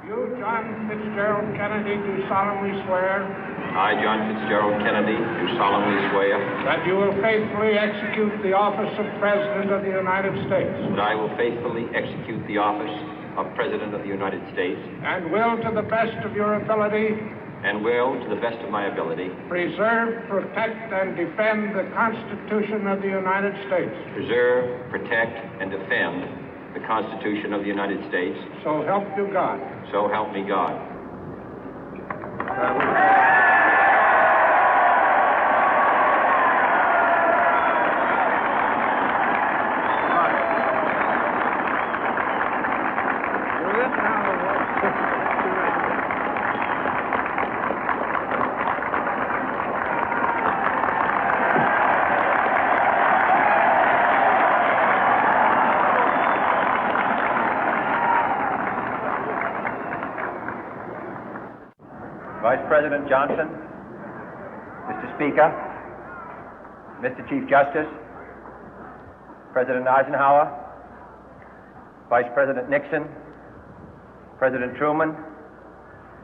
You, John Fitzgerald Kennedy, do solemnly swear. I, John Fitzgerald Kennedy, do solemnly swear. That you will faithfully execute the office of President of the United States. That I will faithfully execute the office of President of the United States. And will, to the best of your ability. And will, to the best of my ability. Preserve, protect, and defend the Constitution of the United States. Preserve, protect, and defend the Constitution of the United States. So help you God. So help me God. Vice President Johnson, Mr. Speaker, Mr. Chief Justice, President Eisenhower, Vice President Nixon, President Truman,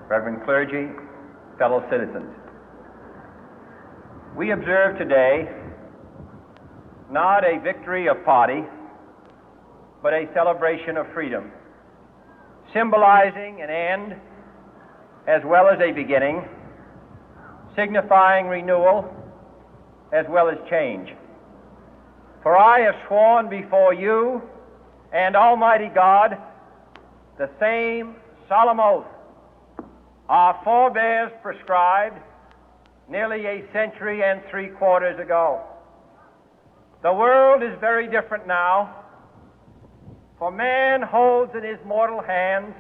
Reverend clergy, fellow citizens. We observe today not a victory of party, but a celebration of freedom, symbolizing an end as well as a beginning, signifying renewal as well as change. For I have sworn before you and Almighty God the same solemn oath our forebears prescribed nearly a century and 3/4 ago. The world is very different now, for man holds in his mortal hands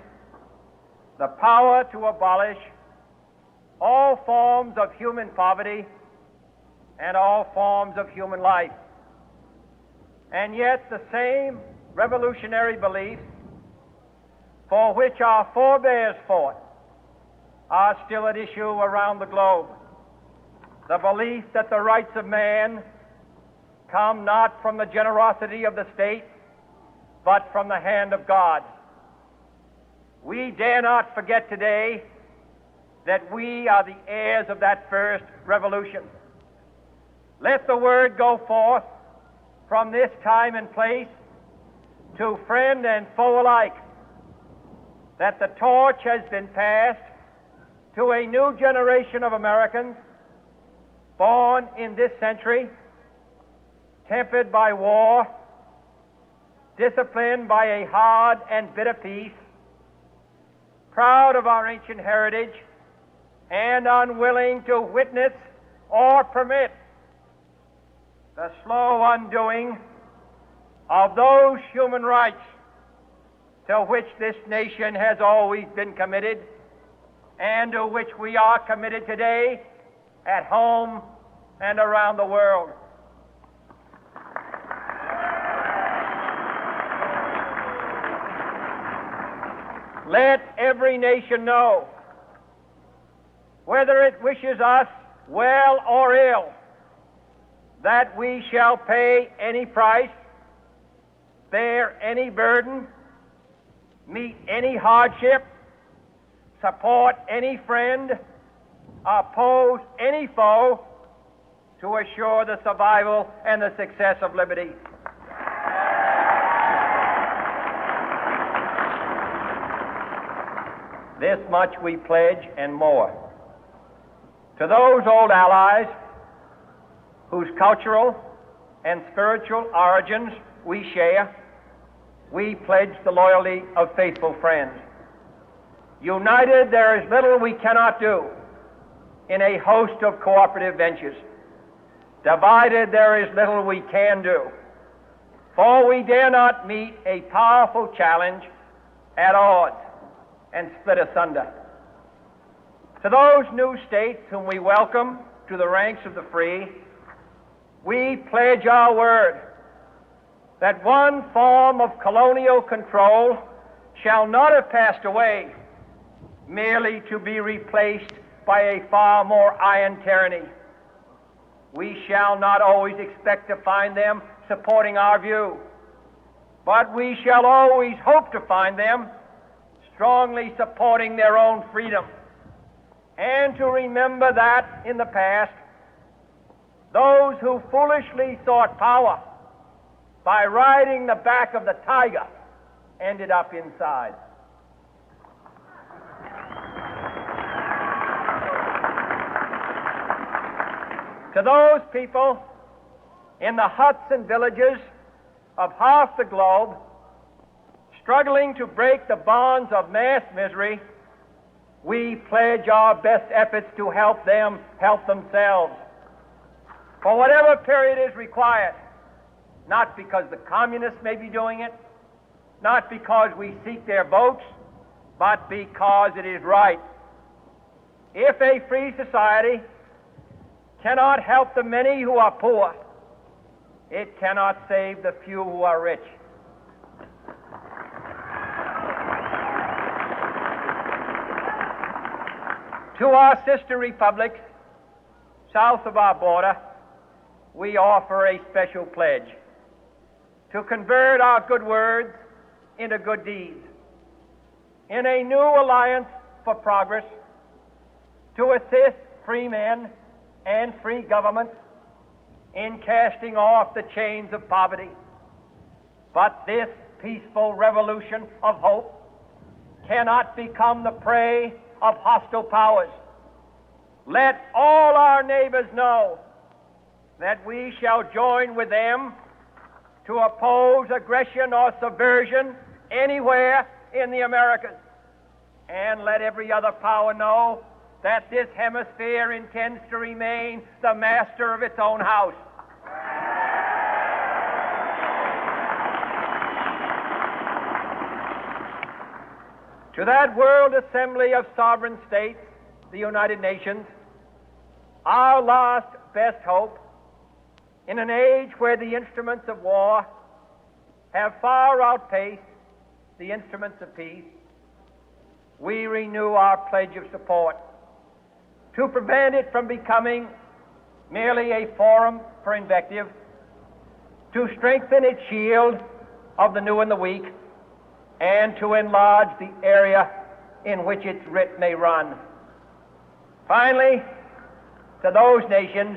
the power to abolish all forms of human poverty and all forms of human life. And yet the same revolutionary beliefs for which our forebears fought are still at issue around the globe. The belief that the rights of man come not from the generosity of the state, but from the hand of God. We dare not forget today that we are the heirs of that first revolution. Let the word go forth from this time and place to friend and foe alike that the torch has been passed to a new generation of Americans born in this century, tempered by war, disciplined by a hard and bitter peace, proud of our ancient heritage, and unwilling to witness or permit the slow undoing of those human rights to which this nation has always been committed and to which we are committed today at home and around the world. Let every nation know, whether it wishes us well or ill, that we shall pay any price, bear any burden, meet any hardship, support any friend, oppose any foe to assure the survival and the success of liberty. This much we pledge and more. To those old allies whose cultural and spiritual origins we share, we pledge the loyalty of faithful friends. United, there is little we cannot do in a host of cooperative ventures. Divided, there is little we can do, for we dare not meet a powerful challenge at odds and split asunder. To those new states whom we welcome to the ranks of the free, we pledge our word that one form of colonial control shall not have passed away, merely to be replaced by a far more iron tyranny. We shall not always expect to find them supporting our view, but we shall always hope to find them strongly supporting their own freedom, and to remember that in the past, those who foolishly sought power by riding the back of the tiger ended up inside. To those people in the huts and villages of half the globe struggling to break the bonds of mass misery, we pledge our best efforts to help them help themselves for whatever period is required, not because the communists may be doing it, not because we seek their votes, but because it is right. If a free society cannot help the many who are poor, it cannot save the few who are rich. To our sister republics south of our border, we offer a special pledge to convert our good words into good deeds, in a new alliance for progress, to assist free men and free governments in casting off the chains of poverty. But this peaceful revolution of hope cannot become the prey of hostile powers. Let all our neighbors know that we shall join with them to oppose aggression or subversion anywhere in the Americas. And let every other power know that this hemisphere intends to remain the master of its own house. To that World Assembly of Sovereign States, the United Nations, our last best hope, in an age where the instruments of war have far outpaced the instruments of peace, we renew our pledge of support to prevent it from becoming merely a forum for invective, to strengthen its shield of the new and the weak, and to enlarge the area in which its writ may run. Finally, to those nations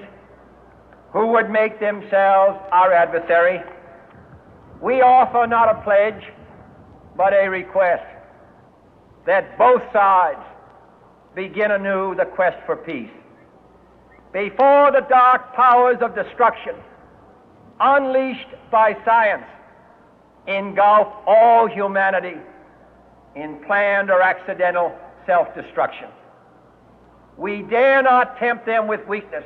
who would make themselves our adversary, we offer not a pledge, but a request that both sides begin anew the quest for peace. Before the dark powers of destruction, unleashed by science, engulf all humanity in planned or accidental self-destruction, we dare not tempt them with weakness,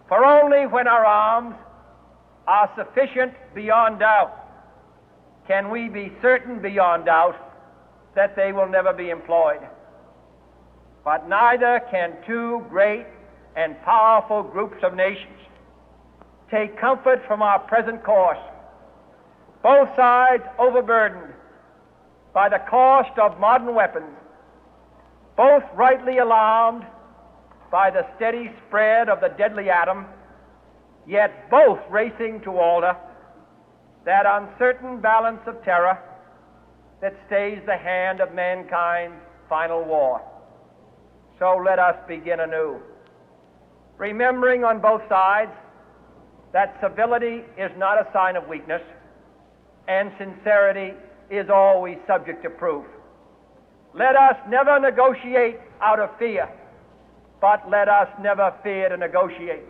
for only when our arms are sufficient beyond doubt can we be certain beyond doubt that they will never be employed. But neither can two great and powerful groups of nations take comfort from our present course, both sides overburdened by the cost of modern weapons, both rightly alarmed by the steady spread of the deadly atom, yet both racing to alter that uncertain balance of terror that stays the hand of mankind's final war. So let us begin anew, remembering on both sides that civility is not a sign of weakness, and sincerity is always subject to proof. Let us never negotiate out of fear, but let us never fear to negotiate.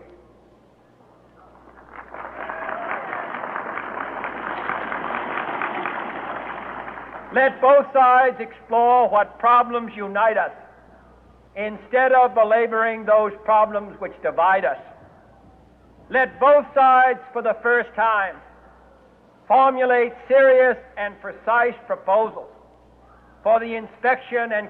Let both sides explore what problems unite us, instead of belaboring those problems which divide us. Let both sides, for the first time, formulate serious and precise proposals for the inspection and